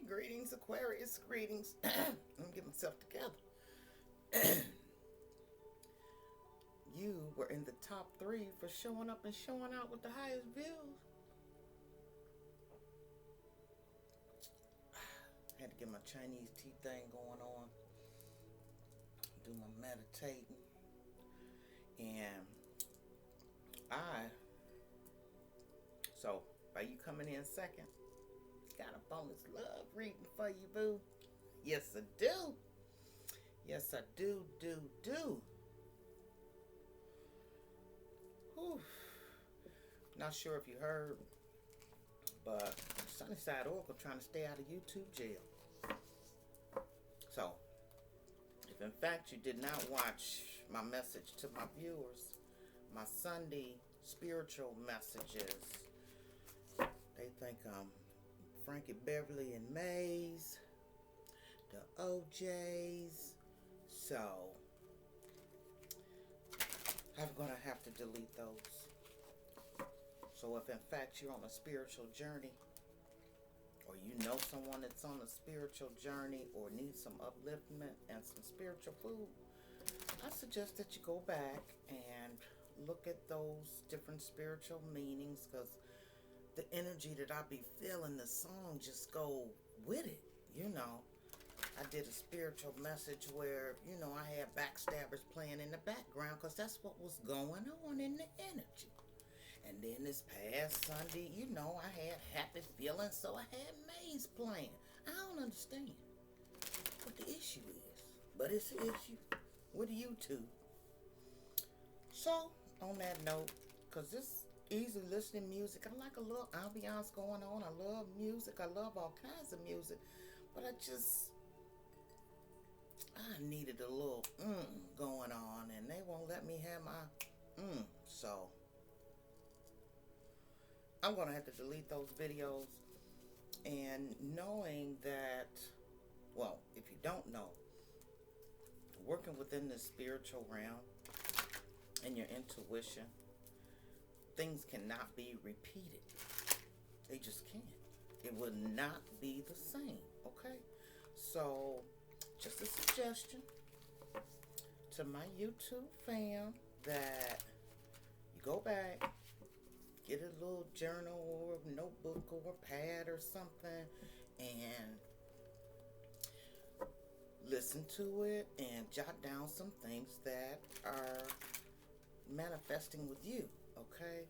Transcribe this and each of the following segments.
Greetings, Aquarius. Greetings. Let me get myself together. You were in the top 3 for showing up and showing out with the highest views. Had to get my Chinese tea thing going on. Do my meditating. And so by you coming in second, got a bonus love reading for you, boo. Yes, I do. Yes, I do. Whew. Not sure if you heard, but Sunnyside Oracle trying to stay out of YouTube jail. So, if in fact you did not watch my message to my viewers, my Sunday spiritual messages, they think I'm Frankie Beverly and Mays, the OJs. So I'm gonna have to delete those. So if in fact you're on a spiritual journey, or you know someone that's on a spiritual journey, or needs some upliftment and some spiritual food, I suggest that you go back and look at those different spiritual meanings, because the energy that I be feeling, the song just go with it, you know. I did a spiritual message where, you know, I had backstabbers playing in the background because that's what was going on in the energy. And then this past Sunday, you know, I had happy feelings, so I had Maze playing. I don't understand what the issue is, but it's an issue with YouTube. So, on that note, because this easy listening music, I like a little ambiance going on. I love music. I love all kinds of music. But I needed a little going on, and they won't let me have my so I'm going to have to delete those videos. And knowing that, well, if you don't know, working within the spiritual realm and your intuition, things cannot be repeated. They just can't. It will not be the same, okay? So, just a suggestion to my YouTube fam that you go back, get a little journal or notebook or pad or something, and listen to it and jot down some things that are manifesting with you, okay?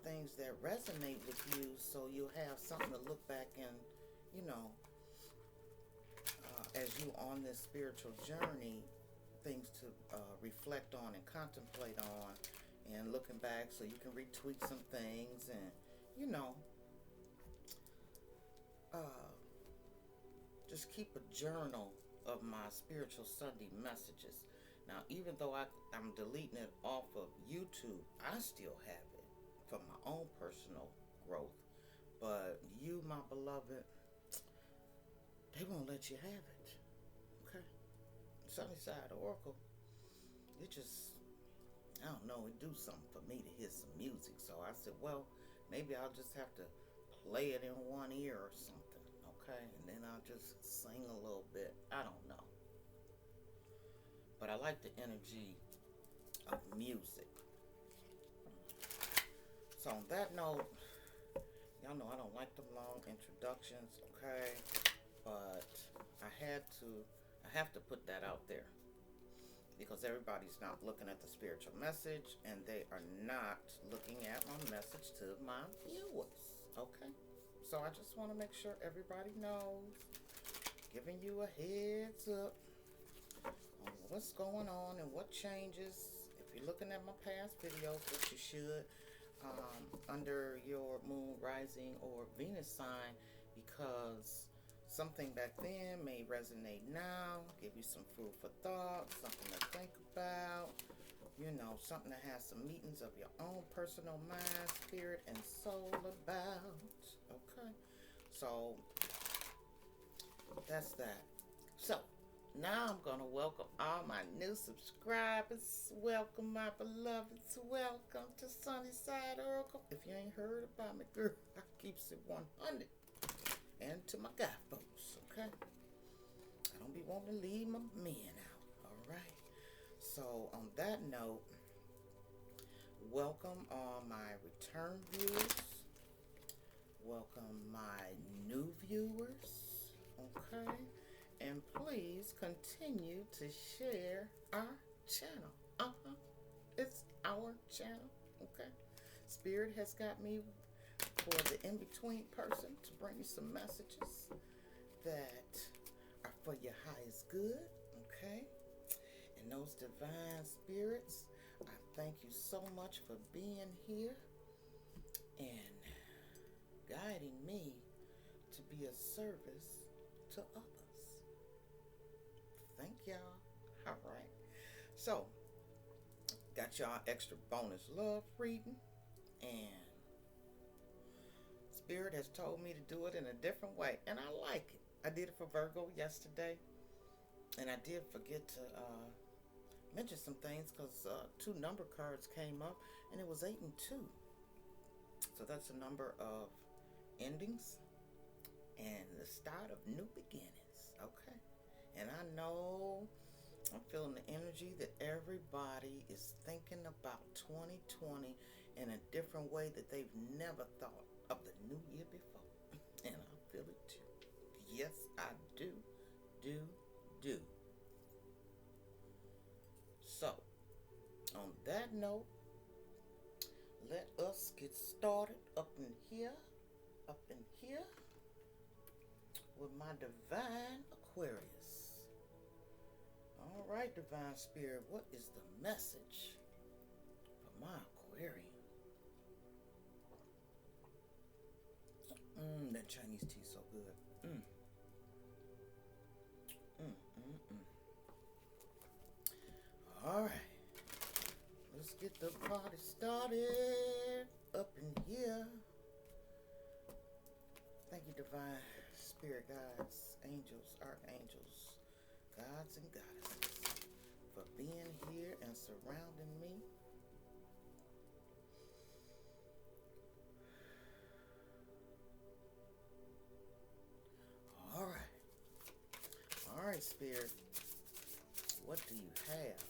Things that resonate with you, so you'll have something to look back and, you know, as you on this spiritual journey, things to reflect on and contemplate on, and looking back so you can retweet some things, and, you know, just keep a journal of my spiritual Sunday messages. Now, even though I'm deleting it off of YouTube, I still have it for my own personal growth. But you, my beloved, they won't let you have it. Okay? Sunnyside Oracle, it just, I don't know, it do something for me to hear some music. So I said, well, maybe I'll just have to play it in one ear or something. Okay? And then I'll just sing a little bit. I don't know. But I like the energy of music. So on that note, y'all know I don't like the long introductions, okay? But I have to put that out there, because everybody's not looking at the spiritual message, and they are not looking at my message to my viewers, okay? So I just want to make sure everybody knows, giving you a heads up on what's going on and what changes. If you're looking at my past videos, which you should, under your moon, rising, or Venus sign, because something back then may resonate now, give you some food for thought, something to think about, you know, something to have some meetings of your own personal mind, spirit, and soul about, okay? So, that's that. So, now I'm going to welcome all my new subscribers. Welcome, my beloveds. Welcome to Sunnyside Oracle. If you ain't heard about me, girl, I keeps it 100. And to my guy folks, Okay? I don't be wanting to leave my men out. All right? So, on that note, welcome all my return viewers. Welcome my new viewers. Okay? And please continue to share our channel. It's our channel. Okay? Spirit has got me for the in-between person to bring you some messages that are for your highest good. Okay? And those divine spirits, I thank you so much for being here and guiding me to be a service to others. Thank y'all. All right. So, got y'all extra bonus love reading, and Spirit has told me to do it in a different way, and I like it. I did it for Virgo yesterday, and I did forget to mention some things because 2 number cards came up, and it was 8 and 2. So that's a number of endings and the start of new beginnings. Okay? And I know I'm feeling the energy that everybody is thinking about 2020 in a different way that they've never thought of the new year before. And I feel it too. Yes, I do. So, on that note, let us get started up in here with my divine Aquarius. All right, divine spirit, what is the message for my Aquarian? That Chinese tea so good. All right, let's get the party started up in here. Thank you, divine spirit guides, angels, archangels, gods and goddesses, for being here and surrounding me. All right, spirit, what do you have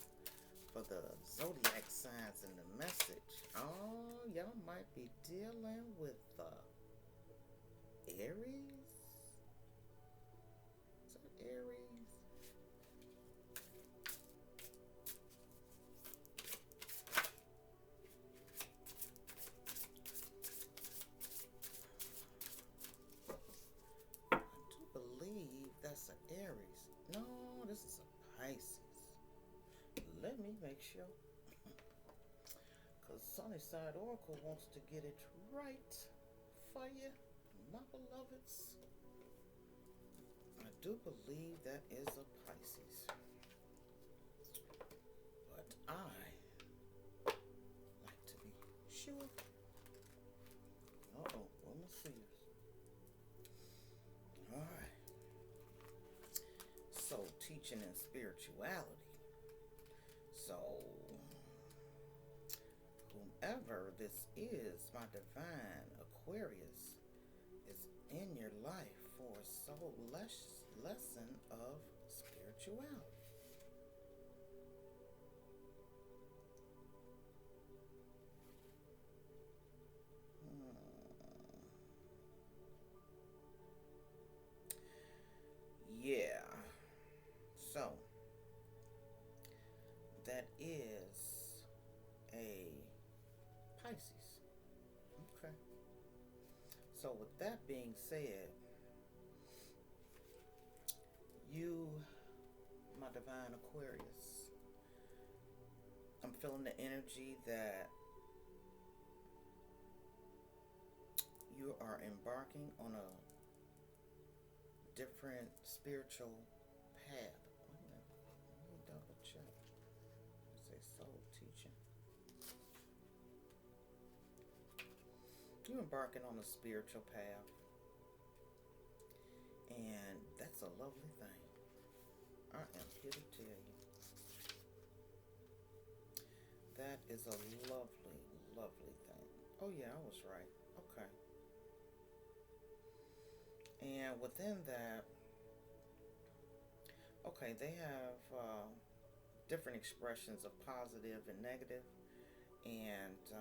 for the zodiac signs and the message? Oh, y'all might be dealing with Aries. Is it Aries? I do believe that's an Aries. No, this is a Pisces. Let me make sure. Because Sunnyside Oracle wants to get it right for you, my beloveds. I do believe that is a Pisces. But I like to be sure. Uh-oh, woman seers. Alright. So, teaching and spirituality. So, whomever this is, my divine Aquarius, is in your life for a soul lesson of spirituality. Yeah. So, that is a Pisces. Okay. So with that being said, you, my divine Aquarius, I'm feeling the energy that you are embarking on a different spiritual path. Wait a minute. Let me double check. Say soul teaching. You're embarking on a spiritual path, and that's a lovely thing. I am here to tell you. That is a lovely, lovely thing. Oh yeah, I was right. Okay. And within that, Okay, they have different expressions of positive and negative, and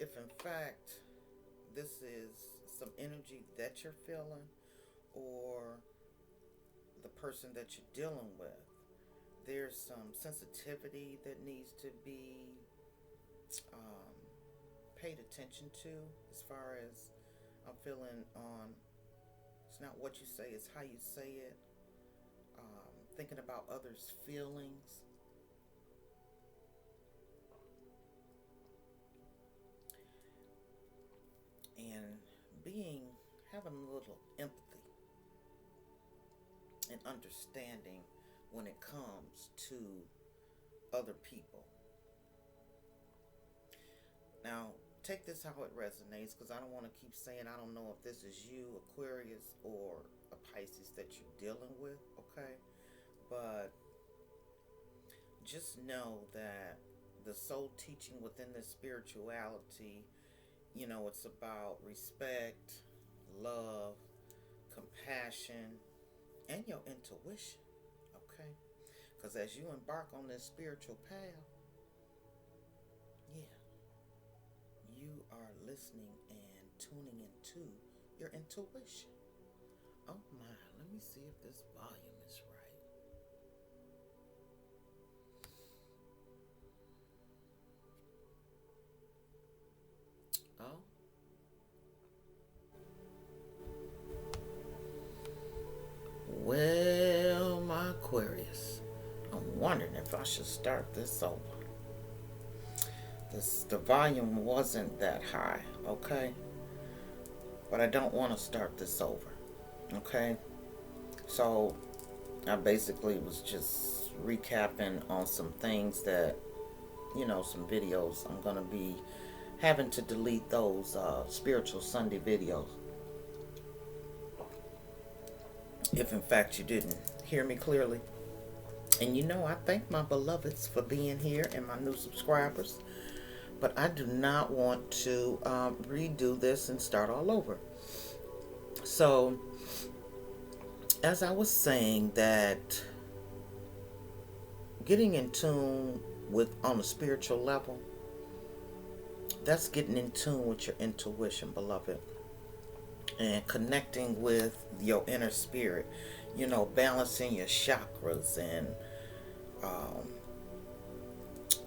if in fact this is some energy that you're feeling, or the person that you're dealing with, there's some sensitivity that needs to be um, paid attention to, as far as I'm feeling on. It's not what you say, it's how you say it. Thinking about others' feelings. And having a little empathy and understanding when it comes to other people. Now, take this how it resonates, because I don't want to keep saying I don't know if this is you, Aquarius, or a Pisces that you're dealing with, okay? But just know that the soul teaching within this spirituality, it's about respect, love, compassion, and your intuition, okay? Because as you embark on this spiritual path, yeah, you are listening and tuning into your intuition. Oh my, let me see if this volume is right. Oh. Well, my Aquarius, I'm wondering if I should start this over. The volume wasn't that high, okay? But I don't want to start this over, okay? So I basically was just recapping on some things that, some videos. I'm going to be having to delete those Spiritual Sunday videos. If in fact you didn't hear me clearly. And I thank my beloveds for being here and my new subscribers. But I do not want to redo this and start all over. So, as I was saying, that getting in tune with, on a spiritual level, that's getting in tune with your intuition, beloved. And connecting with your inner spirit, balancing your chakras, and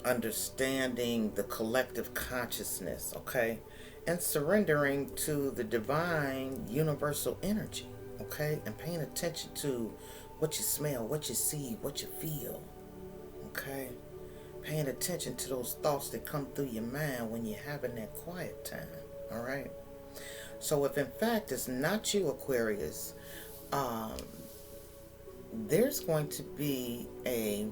understanding the collective consciousness, okay? And surrendering to the divine universal energy, okay? And paying attention to what you smell, what you see, what you feel, okay? Paying attention to those thoughts that come through your mind when you're having that quiet time, all right? So if in fact it's not you, Aquarius, there's going to be a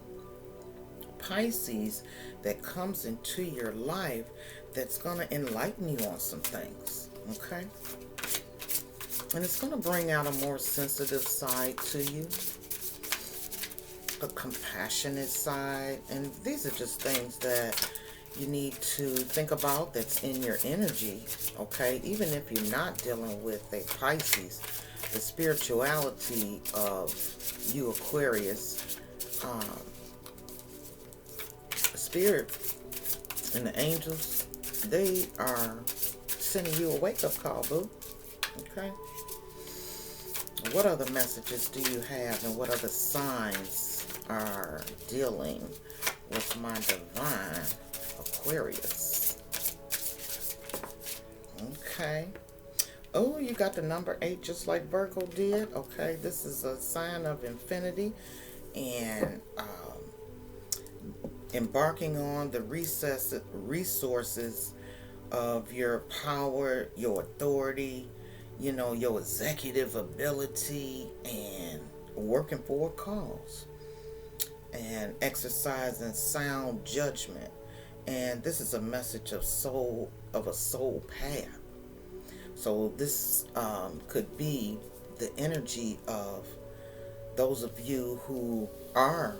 Pisces that comes into your life that's going to enlighten you on some things, okay? And it's going to bring out a more sensitive side to you, a compassionate side, and these are just things that you need to think about that's in your energy, okay? Even if you're not dealing with a Pisces, the spirituality of you, Aquarius, spirit and the angels, they are sending you a wake-up call, boo, okay? What other messages do you have, and what other signs are dealing with my divine Aquarius? Okay. Oh, you got the number 8 just like Virgo did. Okay, this is a sign of infinity, and embarking on the resources of your power, your authority, your executive ability, and working for a cause, and exercising sound judgment. And this is a message of a soul path. So this could be the energy of those of you who are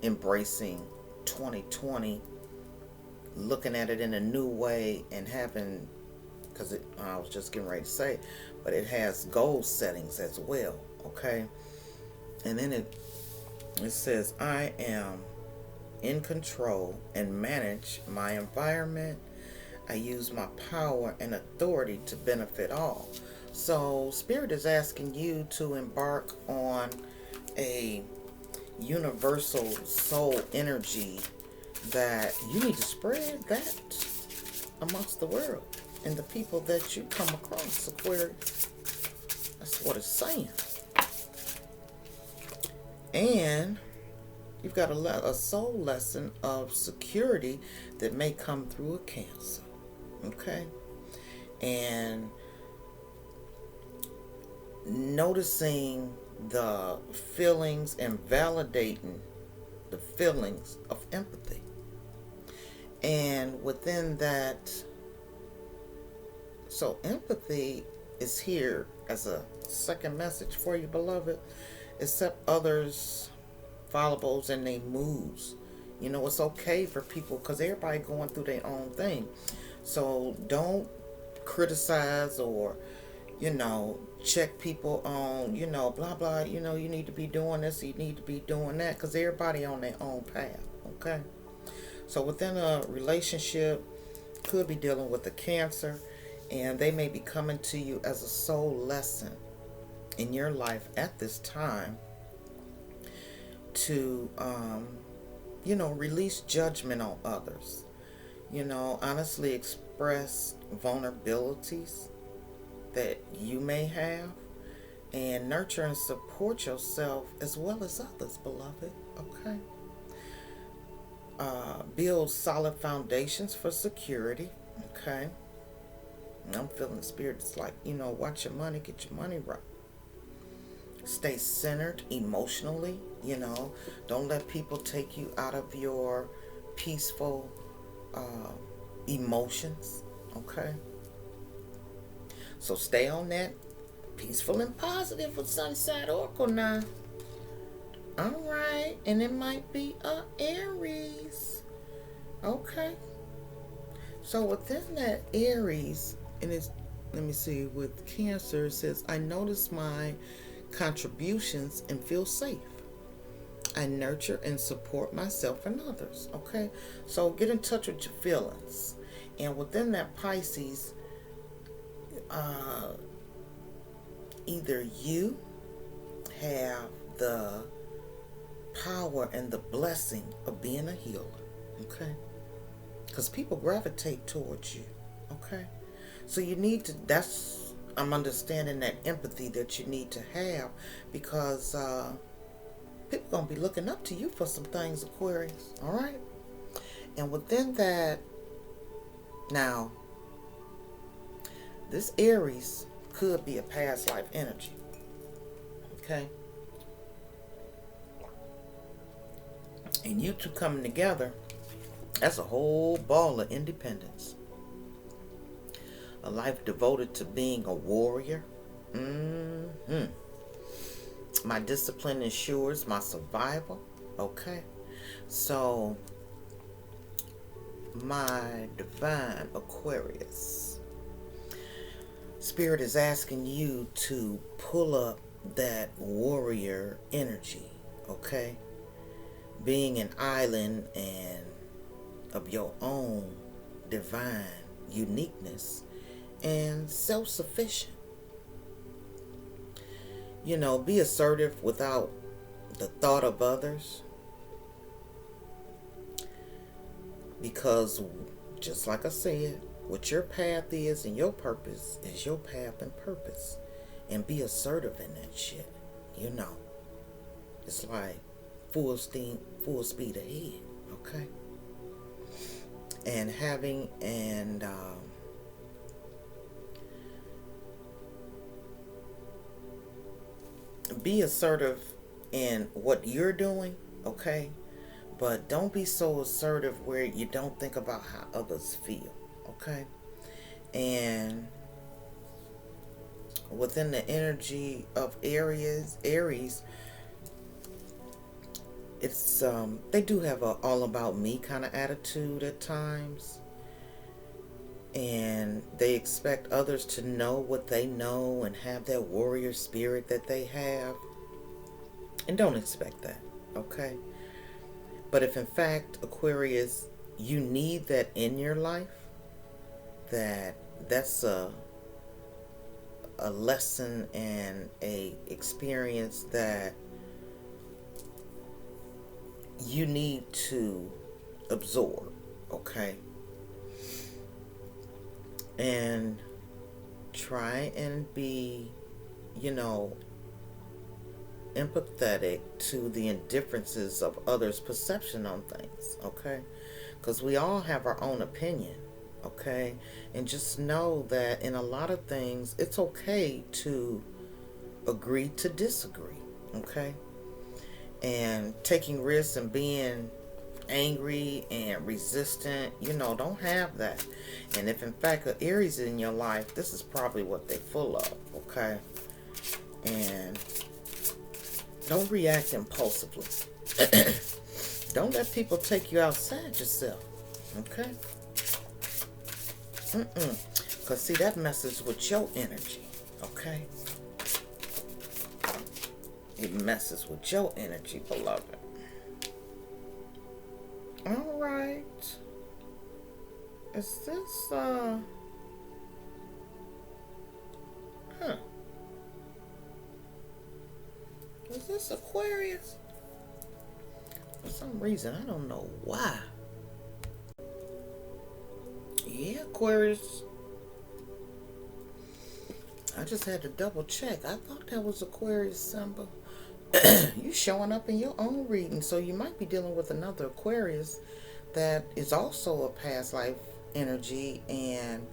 embracing 2020, looking at it in a new way, and having because I was just getting ready to say, but it has goal settings as well. Okay, and then it says, I am in control and manage my environment. I use my power and authority to benefit all. So Spirit is asking you to embark on a universal soul energy that you need to spread that amongst the world and the people that you come across, Aquarius. That's what it's saying. And you've got a soul lesson of security that may come through a Cancer. Okay? And noticing the feelings and validating the feelings of empathy. And within that, so empathy is here as a second message for you, beloved. Accept others' follables and their moods. You know, it's okay for people, because everybody going through their own thing. So don't criticize or, you know, check people on, you know, blah, blah, you know, you need to be doing this, you need to be doing that, because everybody on their own path, okay? So within a relationship, could be dealing with a Cancer, and they may be coming to you as a soul lesson in your life at this time to, you know, release judgment on others. You know, honestly express vulnerabilities that you may have, and nurture and support yourself as well as others, beloved. Okay. Build solid foundations for security. Okay. And I'm feeling the Spirit. It's like, you know, watch your money, get your money right. Stay centered emotionally. You know, don't let people take you out of your peaceful emotions. Okay. So stay on that peaceful and positive with Sunside Oracle now. Alright. And it might be a Aries. Okay. So within that Aries, and it's, let me see, with Cancer, it says, I notice my contributions and feel safe. I nurture and support myself and others. Okay. So get in touch with your feelings. And within that Pisces, either you have the power and the blessing of being a healer, okay? Because people gravitate towards you, okay? So you need to, I'm understanding that empathy that you need to have, because people going to be looking up to you for some things, Aquarius, all right? And within that, now, this Aries could be a past life energy. Okay? And you two coming together, that's a whole ball of independence. A life devoted to being a warrior. My discipline ensures my survival. Okay? So, my divine Aquarius, Spirit is asking you to pull up that warrior energy, okay? Being an island and of your own divine uniqueness and self-sufficient. You know, be assertive without the thought of others. Because, just like I said, what your path is and your purpose is your path and purpose. And be assertive in that shit. You know. It's like full speed ahead. Okay? And having and be assertive in what you're doing, okay? But don't be so assertive where you don't think about how others feel, okay? And within the energy of Aries, it's they do have a all about me kind of attitude at times. and they expect others to know what they know and have that warrior spirit that they have. And don't expect that, okay? But if in fact, Aquarius, you need that in your life, that's a lesson and a experience that you need to absorb, okay? And try and be, you know, empathetic to the indifferences of others' perception on things, okay? Because we all have our own opinion, okay? And just know that in a lot of things, it's okay to agree to disagree, okay? And taking risks and being angry and resistant, don't have that. And if in fact an Aries in your life, this is probably what they're full of, okay? And don't react impulsively. Don't let people take you outside yourself, okay? Because see, that messes with your energy, okay? It messes with your energy, beloved. All right. Is this, is this Aquarius? For some reason, I don't know why. Yeah, Aquarius. I just had to double check. I thought that was Aquarius symbol. You showing up in your own reading, so you might be dealing with another Aquarius that is also a past life energy, and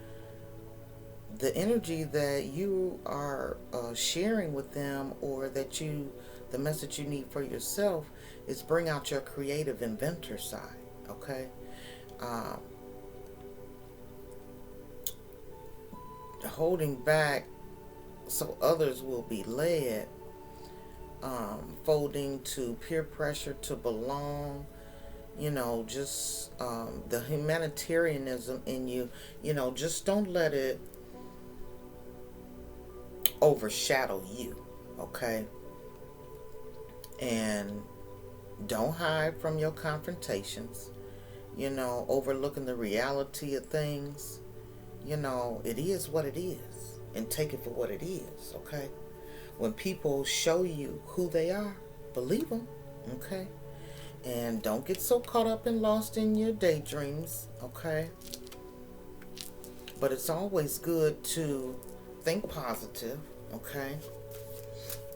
the energy that you are sharing with them, or the message you need for yourself, is bring out your creative inventor side, okay? Holding back so others will be led, folding to peer pressure to belong, just the humanitarianism in you, just don't let it overshadow you, okay? And don't hide from your confrontations, overlooking the reality of things. It is what it is, and take it for what it is, okay? When people show you who they are, believe them, okay? And don't get so caught up and lost in your daydreams, okay? But it's always good to think positive, okay?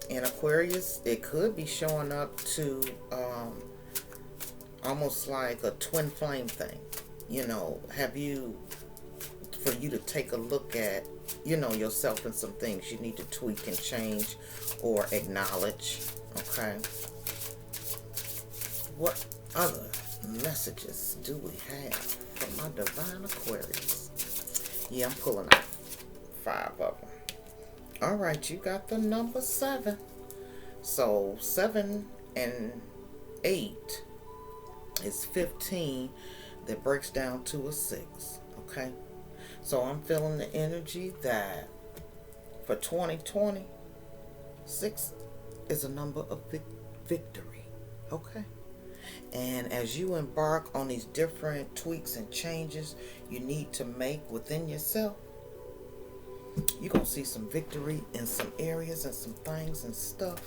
And Aquarius, it could be showing up to almost like a twin flame thing. For you to take a look at, yourself and some things you need to tweak and change or acknowledge, okay? What other messages do we have from my divine Aquarius? Yeah, I'm pulling out 5 of them. All right, you got the number 7. So 7 and 8 is 15. That breaks down to a 6, okay? So I'm feeling the energy that for 2020, 6 is a number of victory, okay? And as you embark on these different tweaks and changes you need to make within yourself, you're going to see some victory in some areas and some things and stuff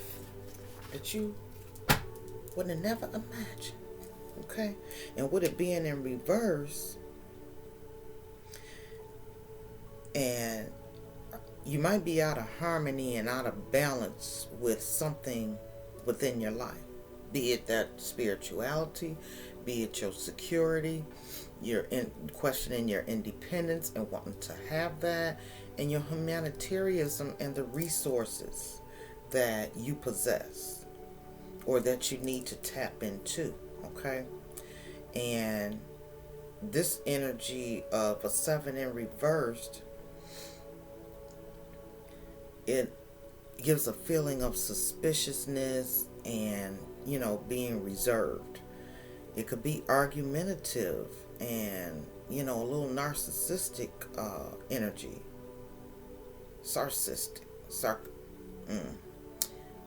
that you would have never imagined, okay? And with it being in reverse, and you might be out of harmony and out of balance with something within your life, be it that spirituality, be it your security, you're questioning your independence and wanting to have that, and your humanitarianism and the resources that you possess or that you need to tap into, okay? And this energy of a 7 in reversed, it gives a feeling of suspiciousness and, being reserved. It could be argumentative and you know, a little narcissistic energy. Sarcastic.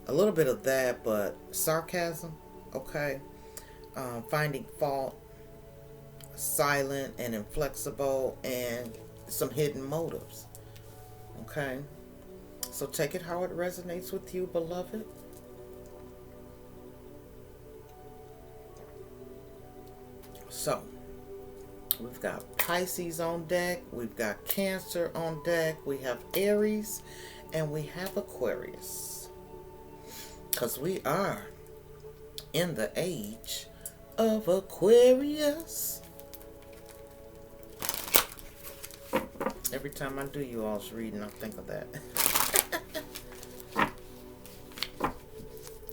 A little bit of that, but sarcasm, okay? Finding fault, silent and inflexible, and some hidden motives, okay? So take it how it resonates with you, beloved. So, we've got Pisces on deck, we've got Cancer on deck, we have Aries, and we have Aquarius. Because we are in the age of Aquarius. Every time I do you all's reading, I think of that.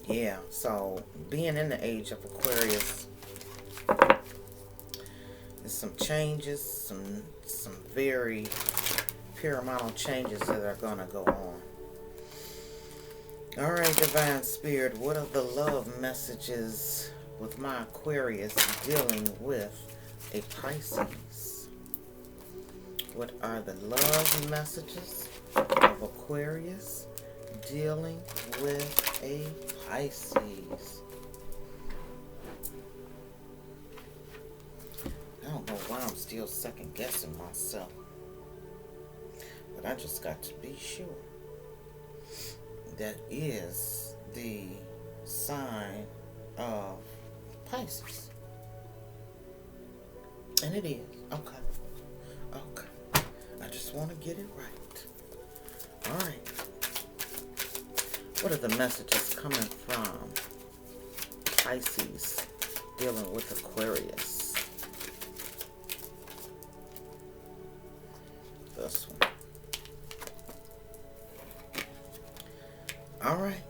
Yeah, so being in the age of Aquarius, there's some changes, some very paramount changes that are going to go on. All right, Divine Spirit, what are the love messages with my Aquarius dealing with a Pisces? What are the love messages of Aquarius dealing with a Pisces? I don't know why I'm still second guessing myself, but I just got to be sure. That is the sign of Pisces. And it is. Okay. I just want to get it right. All right. What are the messages coming from Pisces dealing with Aquarius? This one. All right.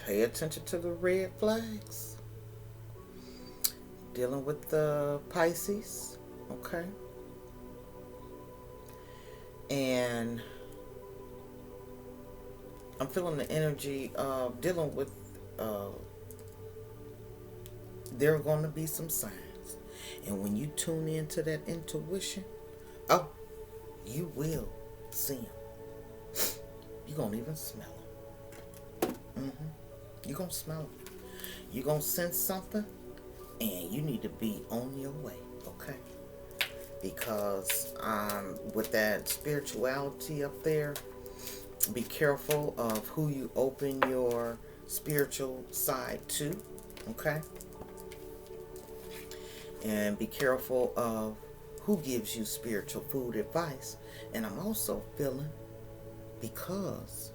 Pay attention to the red flags. Dealing with the Pisces. Okay. And I'm feeling the energy of dealing with, there are going to be some signs. And when you tune into that intuition, oh, you will see them. You're going to even smell them. You're going to smell them. You're going to sense something, and you need to be on your way, okay? Because with that spirituality up there, be careful of who you open your spiritual side to, okay? And be careful of who gives you spiritual food advice. And I'm also feeling, because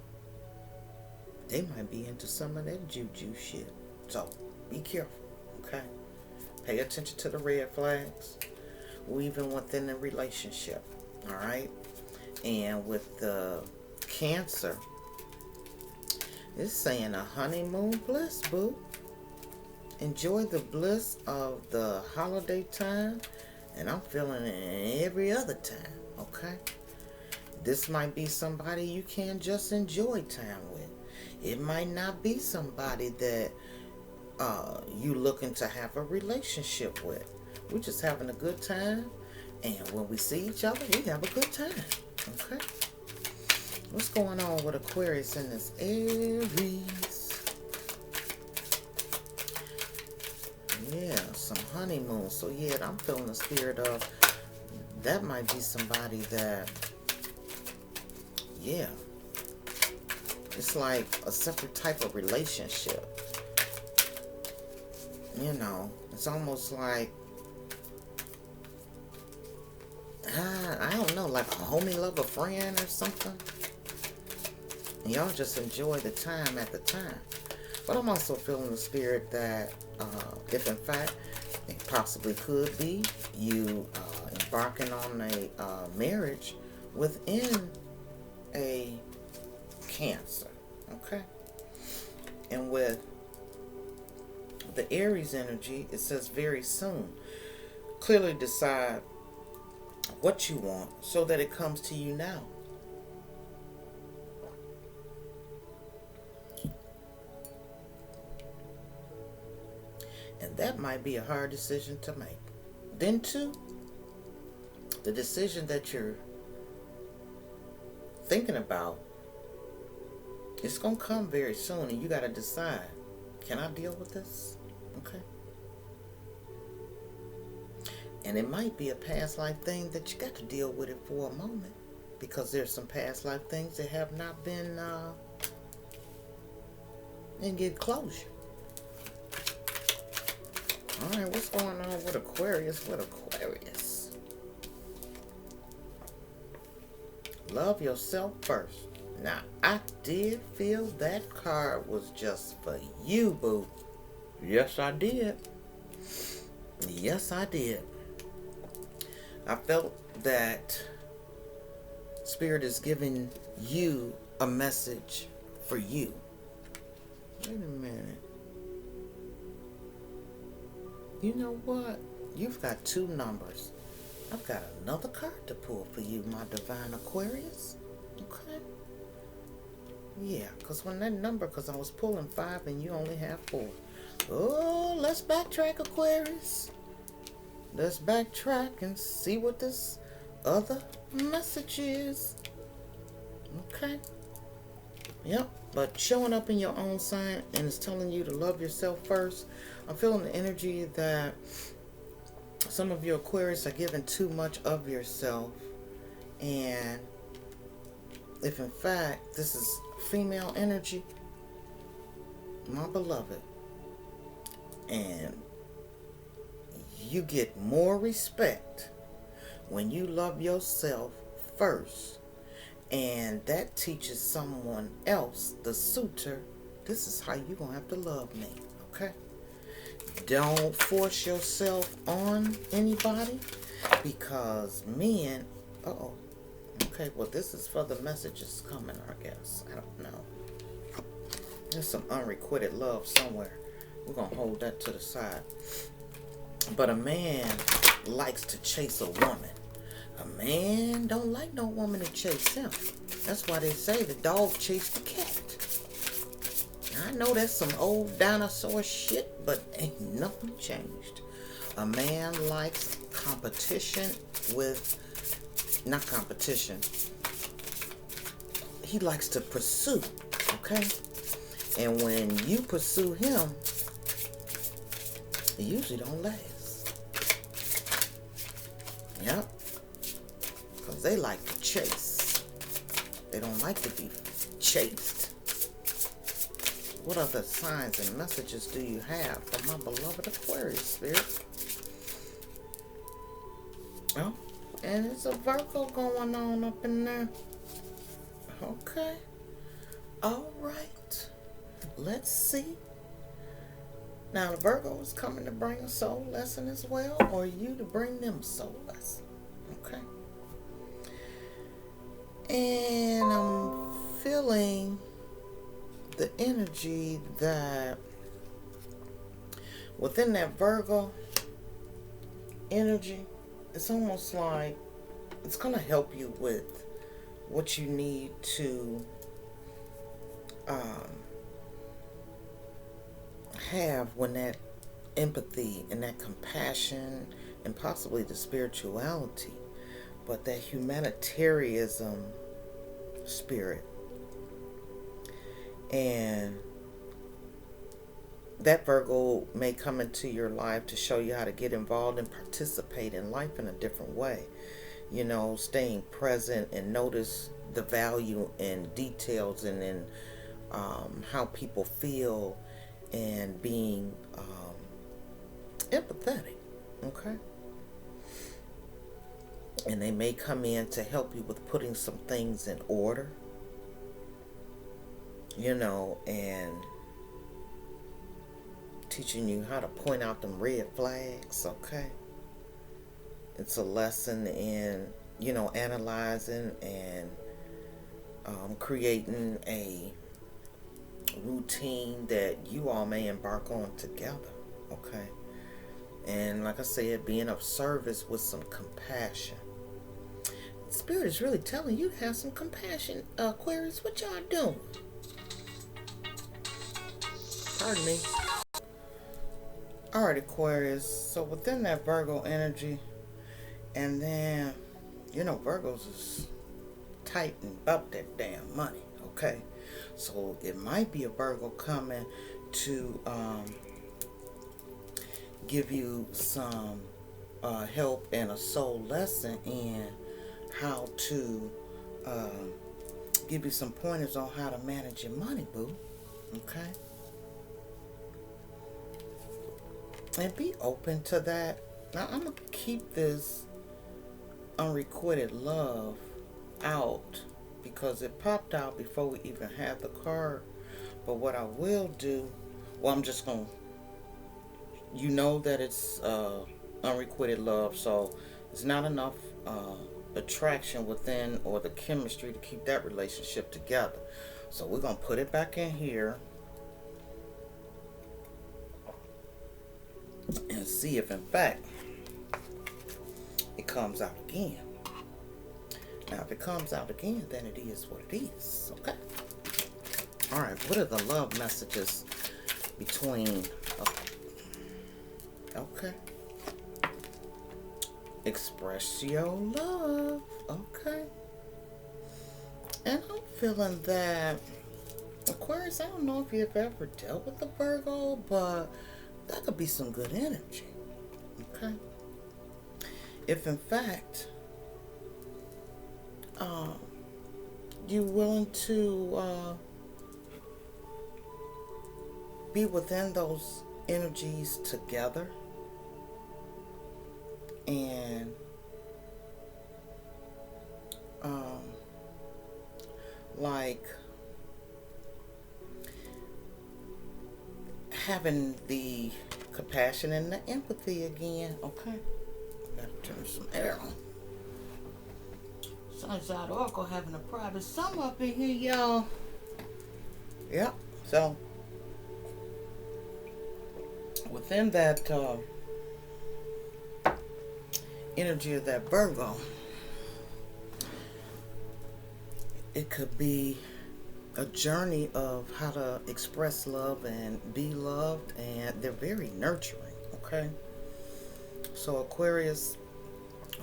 they might be into some of that juju shit. So be careful, okay? Pay attention to the red flags, even within the relationship, all right? And with the Cancer, it's saying a honeymoon bliss, boo. Enjoy the bliss of the holiday time, and I'm feeling it every other time, okay? This might be somebody you can't just enjoy time with. It might not be somebody that you looking to have a relationship with. We're just having a good time, and when we see each other, we have a good time, okay? What's going on with Aquarius in this Aries? Yeah, some honeymoon. So yeah, I'm feeling the spirit of, that might be somebody that, yeah, it's like a separate type of relationship. You know, it's almost like, I don't know, like a homie love a friend or something. And y'all just enjoy the time at the time. But I'm also feeling the spirit that if in fact it possibly could be you embarking on a marriage within a Cancer, okay? And with the Aries energy, it says very soon. Clearly decide what you want so that it comes to you now. And that might be a hard decision to make. Then too, the decision that you're thinking about, it's going to come very soon, and you got to decide, can I deal with this? Okay. And it might be a past life thing that you got to deal with it for a moment, because there's some past life things that have not been and get closure. All right, what's going on with Aquarius? Love yourself first. Now, I did feel that card was just for you, boo. Yes, I did. Yes, I did. I felt that Spirit is giving you a message for you. Wait a minute. You know what? You've got 2 numbers. I've got another card to pull for you, my divine Aquarius. Okay? Yeah, because when that number, because I was pulling 5 and you only have 4. Oh, let's backtrack, Aquarius. Let's backtrack and see what this other message is. Okay? Yep, but showing up in your own sign and it's telling you to love yourself first. I'm feeling the energy that some of your Aquarius are giving too much of yourself. And if in fact this is female energy, my beloved, and you get more respect when you love yourself first, and that teaches someone else, the suitor, this is how you're gonna have to love me. Okay? Don't force yourself on anybody, because men, okay, well, this is for the messages coming, I guess. I don't know. There's some unrequited love somewhere. We're going to hold that to the side. But a man likes to chase a woman. A man don't like no woman to chase him. That's why they say the dog chased the cat. I know that's some old dinosaur shit, but ain't nothing changed. A man likes competition with, not competition, he likes to pursue, okay? And when you pursue him, it usually don't last. Yep. Because they like to chase. They don't like to be chased. What other signs and messages do you have for my beloved Aquarius, Spirit? Oh, and there's a Virgo going on up in there. Okay. All right. Let's see. Now, the Virgo is coming to bring a soul lesson as well, or you to bring them a soul lesson. Okay. And I'm feeling the energy that within that Virgo energy, it's almost like it's going to help you with what you need to have when that empathy and that compassion and possibly the spirituality, but that humanitarianism spirit. And that Virgo may come into your life to show you how to get involved and participate in life in a different way. You know, staying present and notice the value in details and in how people feel and being empathetic. Okay? And they may come in to help you with putting some things in order. You know, and teaching you how to point out them red flags, okay? It's a lesson in, you know, analyzing and creating a routine that you all may embark on together, okay? And like I said, being of service with some compassion. Spirit is really telling you to have some compassion, Aquarius. What y'all doing? Pardon me. Alright, Aquarius. So within that Virgo energy, and then You know, Virgos is tight and about that damn money, okay? So it might be a Virgo coming to give you some help and a soul lesson in how to give you some pointers on how to manage your money, boo. Okay? And be open to that. Now, I'm going to keep this unrequited love out because it popped out before we even had the card. But what I will do, well, I'm just going to, you know that it's unrequited love, so it's not enough attraction within or the chemistry to keep that relationship together. So we're going to put it back in here and see if in fact it comes out again. Now if it comes out again, then it is what it is. Okay. Alright, what are the love messages between okay. Express your love. Okay. And I'm feeling that Aquarius, I don't know if you've ever dealt with a Virgo, but that could be some good energy. Okay. If in fact you're willing to be within those energies together and like having the compassion and the empathy again. Okay, gotta turn some air on. Sunshine Oracle having a private summer up in here, y'all. Yep. So within that energy of that Virgo, it could be a journey of how to express love and be loved, and they're very nurturing. Okay. So Aquarius,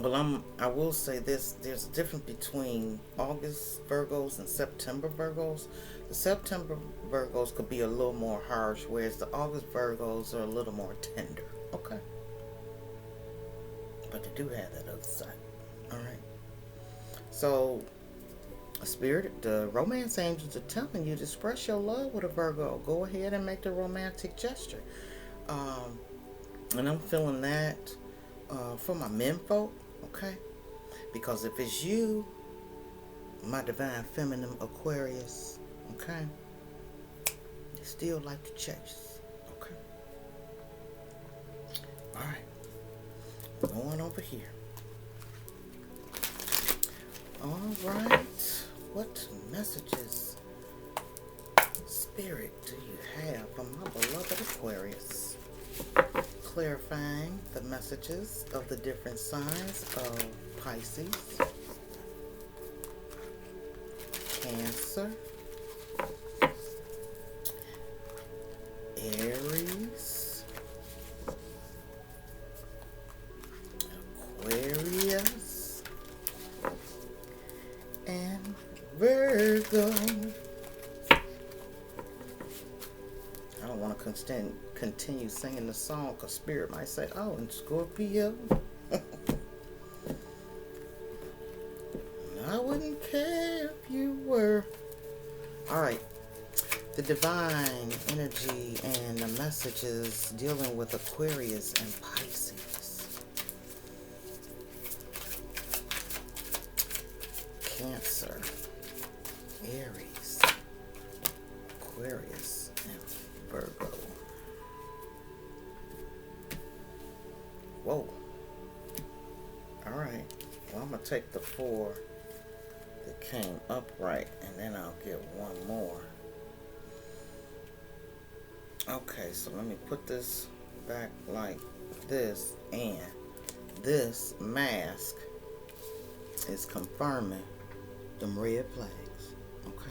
well, I will say this, there's a difference between August Virgos and September Virgos. The September Virgos could be a little more harsh, whereas the August Virgos are a little more tender. Okay. But they do have that other side. Alright. So Spirit, the romance angels are telling you to express your love with a Virgo. Go ahead and make the romantic gesture. And I'm feeling that for my men folk, okay? Because if it's you, my divine feminine Aquarius, okay, you still like to chase, okay? Alright, going over here. Alright, what messages, Spirit, do you have for my beloved Aquarius? Clarifying the messages of the different signs of Pisces, Cancer, Aries, Aquarius, and Virgo. I don't want to continue singing the song because Spirit might say, oh, and Scorpio. I wouldn't care if you were. Alright. The divine energy and the messages dealing with Aquarius and Pisces. Cancer, Aries, Aquarius, and Virgo. Whoa. Alright. Well, I'm going to take the 4 that came upright, and then I'll get one more. Okay, so let me put this back like this, and this mask is confirming them red flags. Okay?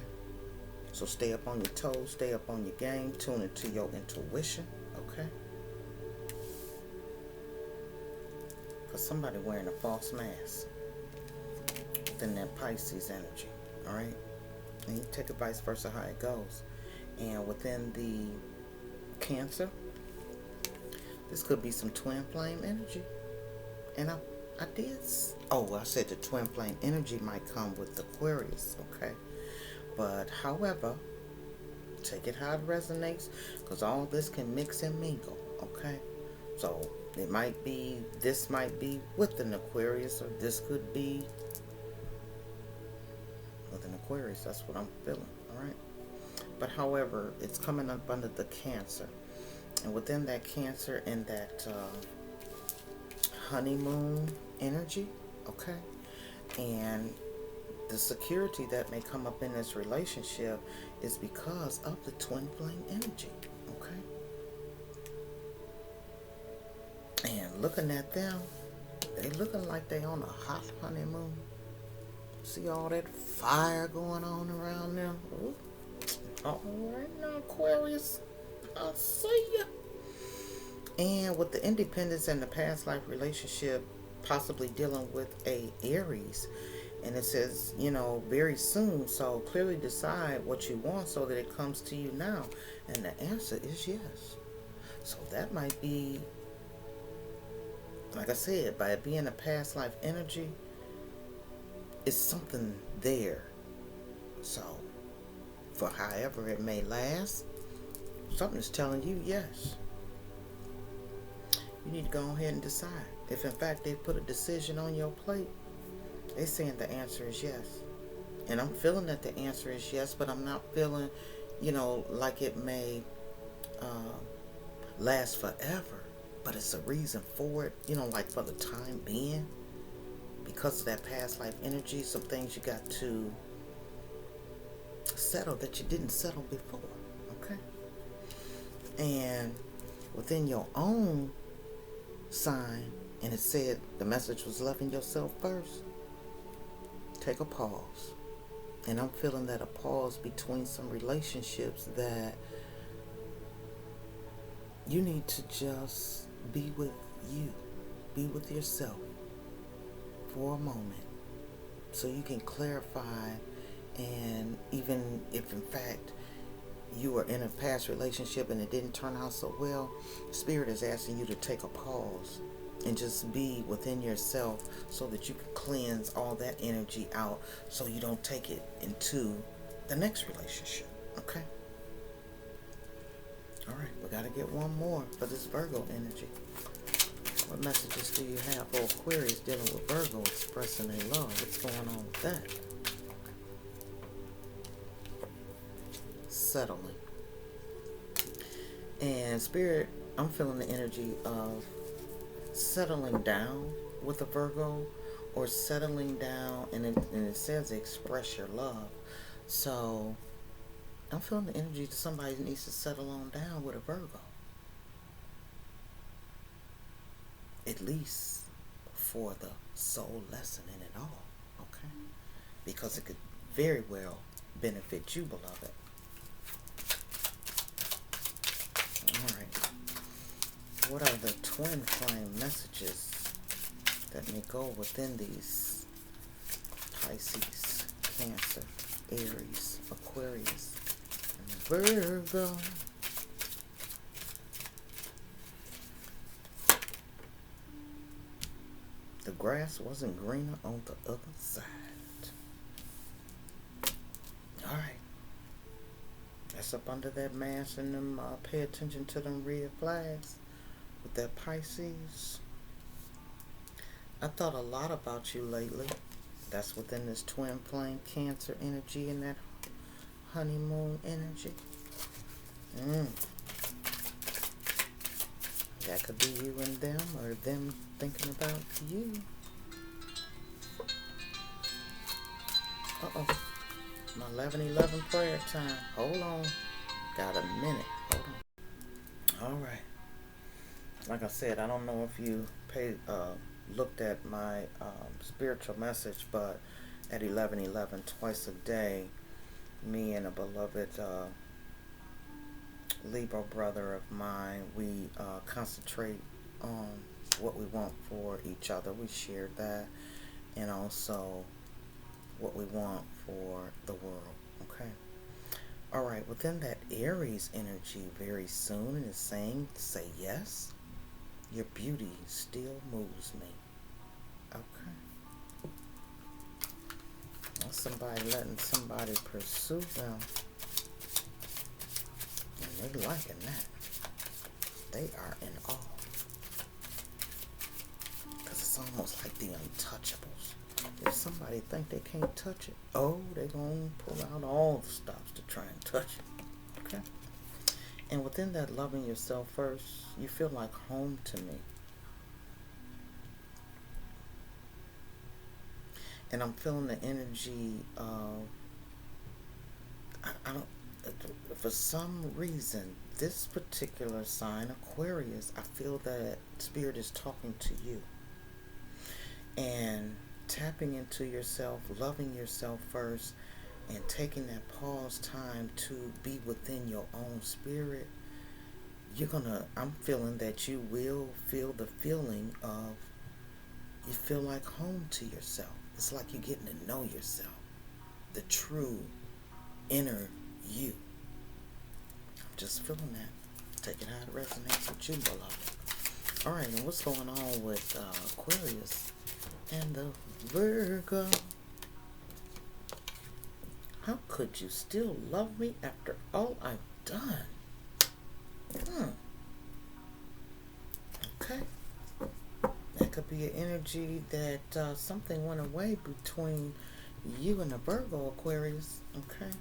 So stay up on your toes, stay up on your game, tune into your intuition, okay? Because somebody wearing a false mask. within that Pisces energy. All right, and you take it vice versa how it goes. And within the Cancer, this could be some twin flame energy. And I did. Oh, I said the twin flame energy might come with Aquarius. Okay, but however, take it how it resonates, because all this can mix and mingle. Okay, so it might be, this might be with an Aquarius, or this could be with an Aquarius. That's what I'm feeling. All right, but however, it's coming up under the Cancer, and within that Cancer and that honeymoon energy. Okay, and the security that may come up in this relationship is because of the twin flame energy. Okay, and looking at them, they looking like they on a hot honeymoon. See all that fire going on around them. Ooh. All right now, Aquarius, I'll see ya. And with the independence and the past life relationship, possibly dealing with a Aries, and it says, you know, very soon. So clearly decide what you want so that it comes to you now. And the answer is yes. So that might be, like I said, by it being a past life energy, it's something there. So for however it may last, something is telling you yes. You need to go ahead and decide. If in fact they put a decision on your plate, they're saying the answer is yes. And I'm feeling that the answer is yes, but I'm not feeling, you know, like it may last forever. But it's a reason for it, you know, like for the time being. Because of that past life energy, some things you got to settle that you didn't settle before. Okay? And within your own sign, and it said the message was loving yourself first, take a pause. And I'm feeling that a pause between some relationships that you need to just be with you, be with yourself for a moment so you can clarify. And even if in fact you were in a past relationship and it didn't turn out so well, Spirit is asking you to take a pause and just be within yourself so that you can cleanse all that energy out so you don't take it into the next relationship. Okay? Alright, we got to get one more for this Virgo energy. What messages do you have for Aquarius dealing with Virgo expressing their love? What's going on with that? Settling. And Spirit, I'm feeling the energy of settling down with a Virgo, or settling down, and it says express your love. So I'm feeling the energy that somebody needs to settle on down with a Virgo, at least for the soul lesson in it all. Okay, because it could very well benefit you, beloved. Alright, what are the twin flame messages that may go within these Pisces, Cancer, Aries, Aquarius, and Virgo? The grass wasn't greener on the other side. Alright. That's up under that mask, and them pay attention to them red flags with that Pisces. I thought a lot about you lately. That's within this twin flame Cancer energy and that honeymoon energy. That could be you and them, or them thinking about you. Uh-oh. My 11:11 prayer time. Hold on. Got a minute. Hold on. Alright. Like I said, I don't know if you looked at my spiritual message, but at 11:11, twice a day, me and a beloved Libra brother of mine, we concentrate on what we want for each other. We share that, and also what we want for the world. Okay. All right. Within that Aries energy, very soon is saying, say yes. Your beauty still moves me. Okay. That's somebody letting somebody pursue them. And they liking that. They are in awe. Because it's almost like the untouchables. If somebody think they can't touch it, oh, they're going to pull out all the stops to try and touch it. Okay? And within that loving yourself first, you feel like home to me. And I'm feeling the energy of, I don't, for some reason, this particular sign, Aquarius, I feel that Spirit is talking to you. And tapping into yourself, loving yourself first, and taking that pause time to be within your own spirit, I'm feeling that you will feel the feeling of, you feel like home to yourself. It's like you're getting to know yourself, the true inner you. I'm just feeling that. Take it how it resonates with you, beloved. All right, and what's going on with Aquarius and the Virgo? How could you still love me after all I've done? Okay. That could be an energy that something went away between you and the Virgo, Aquarius. Okay.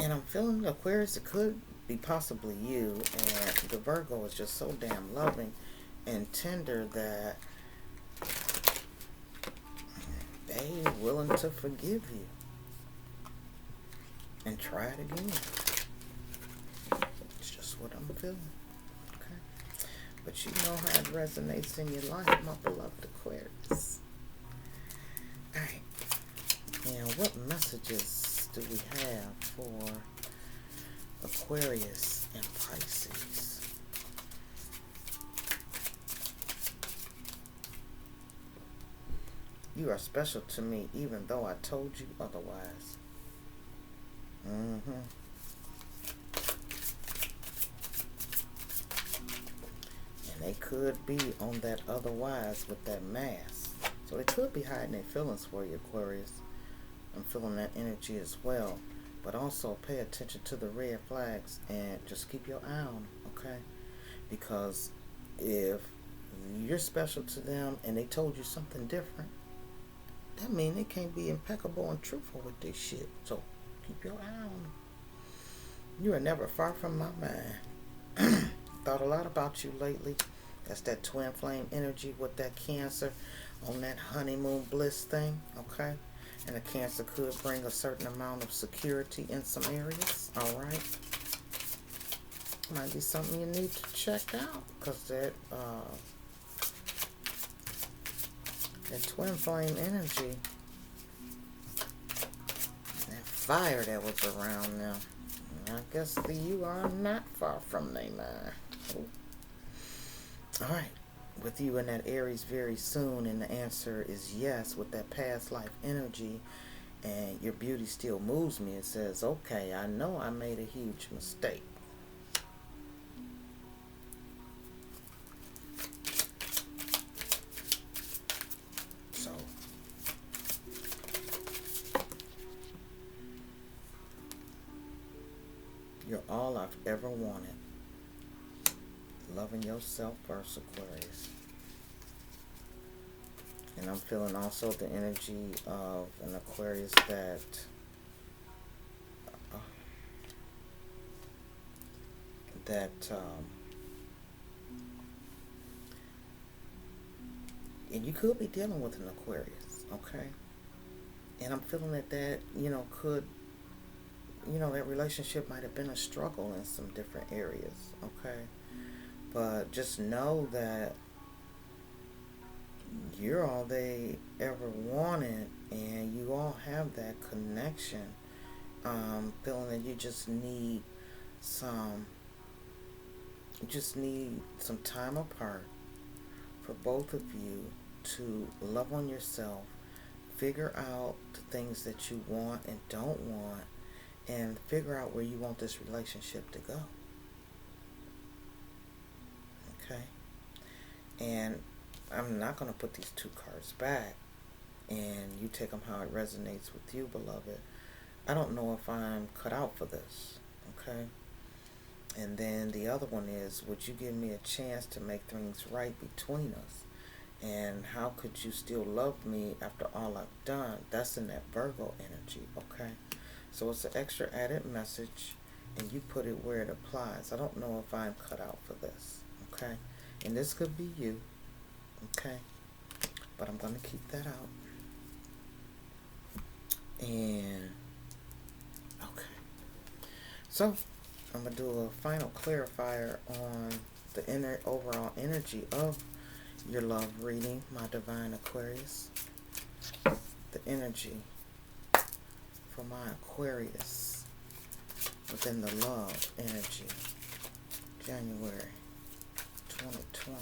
And I'm feeling Aquarius, it could be possibly you, and the Virgo is just so damn loving and tender that they willing to forgive you and try it again. It's just what I'm feeling. Okay. But you know how it resonates in your life, my beloved Aquarius. Alright. And what messages do we have for Aquarius and Pisces? You are special to me even though I told you otherwise. And they could be on that otherwise with that mask. So they could be hiding their feelings for you, Aquarius. I'm feeling that energy as well. But also pay attention to the red flags and just keep your eye on them, okay? Because if you're special to them and they told you something different, that means they can't be impeccable and truthful with this shit. So keep your eye on them. You are never far from my mind. Thought a lot about you lately. That's that twin flame energy with that Cancer on that honeymoon bliss thing, okay? And the Cancer could bring a certain amount of security in some areas, all right? Might be something you need to check out, because that twin flame energy, that fire that was around them, I guess you are not far from their mind. All right. With you in that Aries very soon, and the answer is yes with that past life energy, and your beauty still moves me. It says, okay, I know I made a huge mistake. So you're all I've ever wanted. Loving yourself first, Aquarius. And I'm feeling also the energy of an Aquarius that and you could be dealing with an Aquarius, okay? And I'm feeling that could, that relationship might have been a struggle in some different areas, okay? But just know that you're all they ever wanted, and you all have that connection. Feeling that you just need some time apart for both of you to love on yourself, figure out the things that you want and don't want, and figure out where you want this relationship to go. Okay? And I'm not going to put these two cards back, and you take them how it resonates with you, beloved. I don't know if I'm cut out for this. Okay? And then the other one is, would you give me a chance to make things right between us? And how could you still love me after all I've done? That's in that Virgo energy, okay? So it's an extra added message, and you put it where it applies. I don't know if I'm cut out for this, okay? And this could be you, okay? But I'm going to keep that out. And, okay. So, I'm going to do a final clarifier on the inner overall energy of your love reading, my divine Aquarius. The energy for my Aquarius within the love energy, January 2020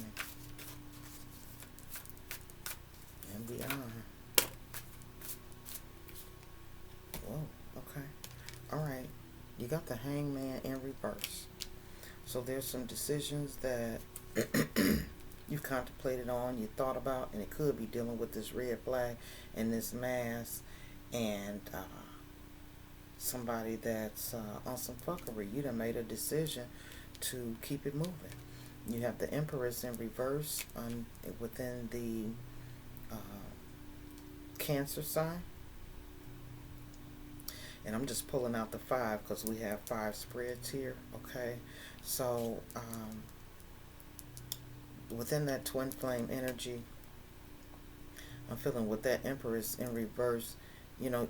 and beyond. Whoa, okay. Alright, you got the Hangman in reverse. So there's some decisions that you've contemplated on, you thought about, and it could be dealing with this red flag and this mask, and somebody that's on some fuckery. You done made a decision to keep it moving. You have the Empress in reverse within the Cancer sign. And I'm just pulling out the 5 because we have 5 spreads here, okay? So, within that twin flame energy, I'm feeling with that Empress in reverse, you know,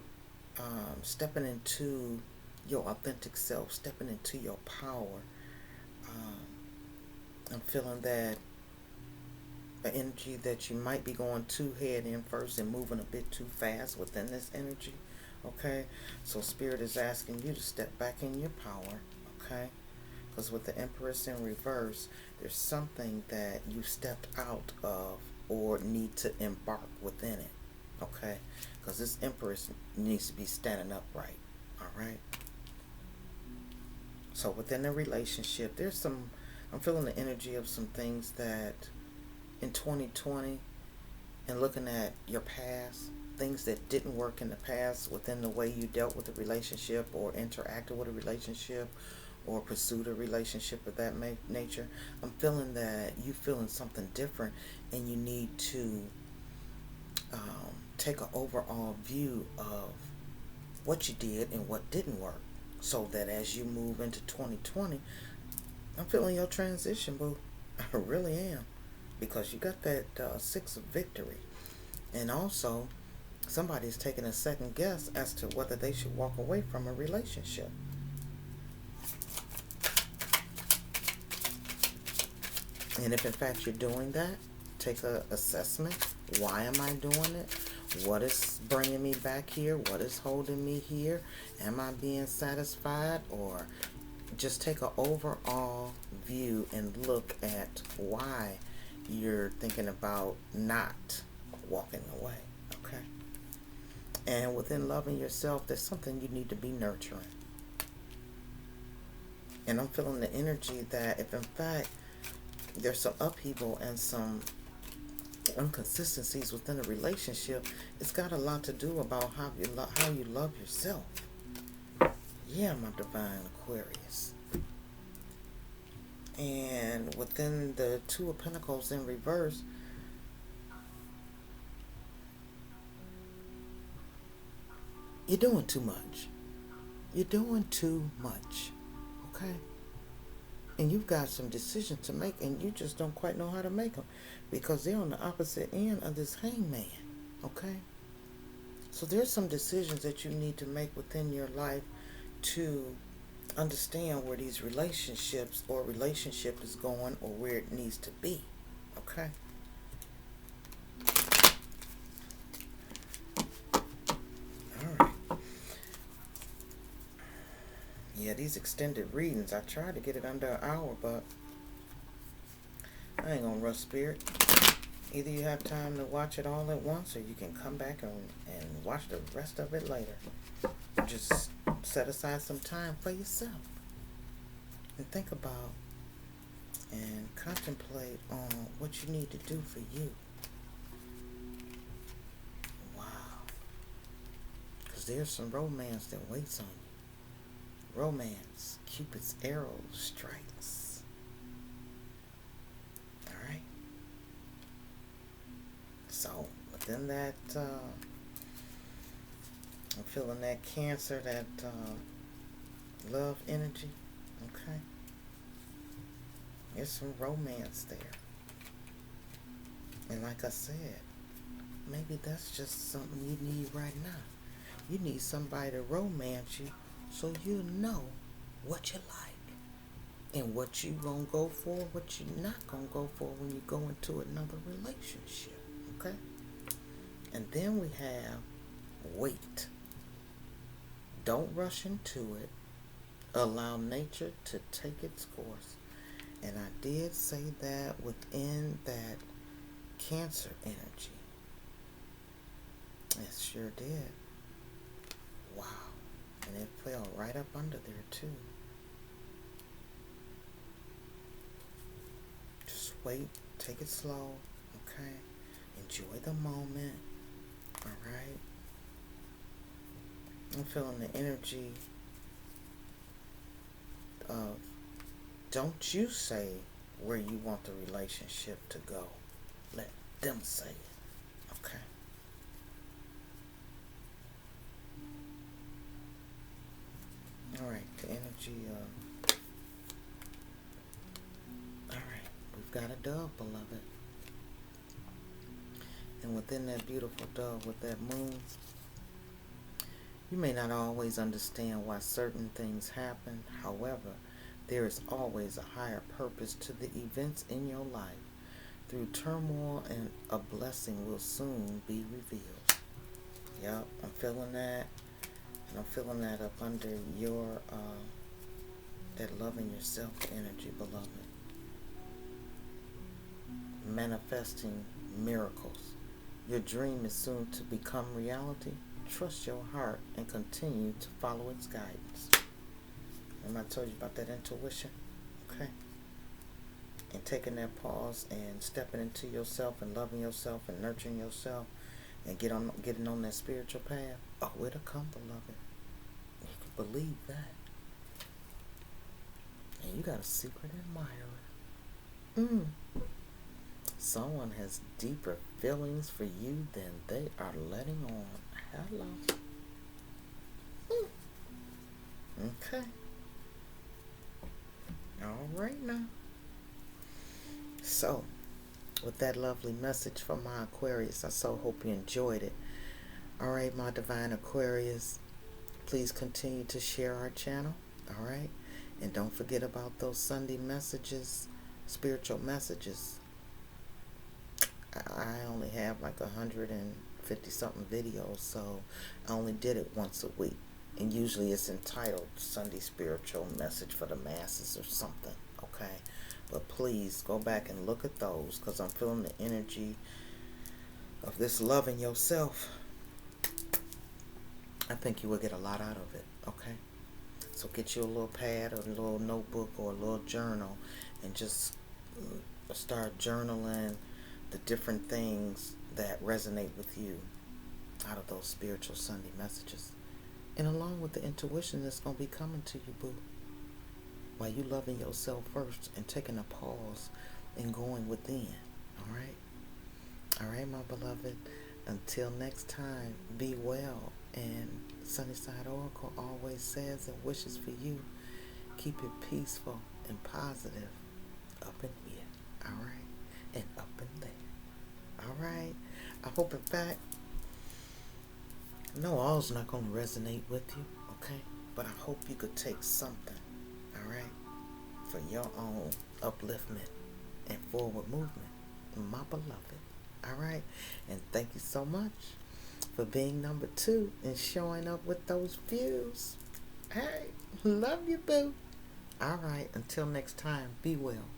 stepping into your authentic self, stepping into your power. I'm feeling that the energy that you might be going too head in first and moving a bit too fast within this energy. Okay, so Spirit is asking you to step back in your power, okay? Because with the Empress in reverse, there's something that you stepped out of or need to embark within it, okay? Because this Empress needs to be standing upright, all right? So within the relationship, there's some, I'm feeling the energy of some things that in 2020, and looking at your past, things that didn't work in the past within the way you dealt with a relationship or interacted with a relationship or pursued a relationship of that nature. I'm feeling that you feeling something different, and you need to take an overall view of what you did and what didn't work, so that as you move into 2020, I'm feeling your transition, boo. I really am, because you got that 6 of victory, and also somebody's taking a second guess as to whether they should walk away from a relationship. And if in fact you're doing that, take an assessment. Why am I doing it? What is bringing me back here? What is holding me here? Am I being satisfied? Or just take an overall view and look at why you're thinking about not walking away. Okay? And within loving yourself, there's something you need to be nurturing. And I'm feeling the energy that if in fact there's some upheaval and some inconsistencies within a relationship, it's got a lot to do about how you love yourself. Yeah, my divine Aquarius. And within the 2 of Pentacles in reverse, you're doing too much. You're doing too much. Okay? And you've got some decisions to make, and you just don't quite know how to make them, because they're on the opposite end of this Hangman. Okay? So there's some decisions that you need to make within your life to understand where these relationships or relationship is going, or where it needs to be. Okay? Yeah, these extended readings, I tried to get it under an hour, but I ain't gonna rush, Spirit. Either you have time to watch it all at once, or you can come back and watch the rest of it later. Just set aside some time for yourself and think about and contemplate on what you need to do for you. Wow. Because there's some romance that waits on you. Romance, Cupid's arrow strikes. Alright? So, within that, I'm feeling that Cancer, that love energy. Okay? There's some romance there. And like I said, maybe that's just something you need right now. You need somebody to romance you so you know what you like and what you gonna go for, what you not gonna go for when you go into another relationship. Okay? And then we have wait. Don't rush into it. Allow nature to take its course. And I did say that within that Cancer energy. It sure did. Wow. And it fell right up under there too. Just wait. Take it slow. Okay? Enjoy the moment. Alright? I'm feeling the energy of don't you say where you want the relationship to go. Let them say it. Okay? Alright, the energy of... Alright, we've got a dove, beloved. And within that beautiful dove with that moon, you may not always understand why certain things happen. However, there is always a higher purpose to the events in your life. Through turmoil, and a blessing will soon be revealed. Yep, I'm feeling that. And I'm feeling that up under your, that loving yourself energy, beloved. Manifesting miracles. Your dream is soon to become reality. Trust your heart and continue to follow its guidance. Remember I told you about that intuition? Okay. And taking that pause and stepping into yourself and loving yourself and nurturing yourself and getting on that spiritual path. Oh, it'll come, beloved. You can believe that. And you got a secret admirer. Someone has deeper feelings for you than they are letting on. Hello. Okay. All right now. So, with that lovely message from my Aquarius, I so hope you enjoyed it. All right, my divine Aquarius, please continue to share our channel. All right. And don't forget about those Sunday messages, spiritual messages. I only have like 150 something videos, so I only did it once a week. And usually it's entitled Sunday Spiritual Message for the Masses or something, okay? But please go back and look at those, because I'm feeling the energy of this loving yourself. I think you will get a lot out of it, okay? So get you a little pad or a little notebook or a little journal and just start journaling the different things that resonate with you out of those spiritual Sunday messages. And along with the intuition that's going to be coming to you, boo. While you loving yourself first and taking a pause and going within. All right? All right, my beloved. Until next time, be well. And Sunnyside Oracle always says and wishes for you, keep it peaceful and positive up in here. All right? And up in there. All right. I hope, in fact, no, all's not going to resonate with you, okay? But I hope you could take something, all right, for your own upliftment and forward movement, my beloved, all right? And thank you so much for being number 2 and showing up with those views. Hey, love you, boo. All right, until next time, be well.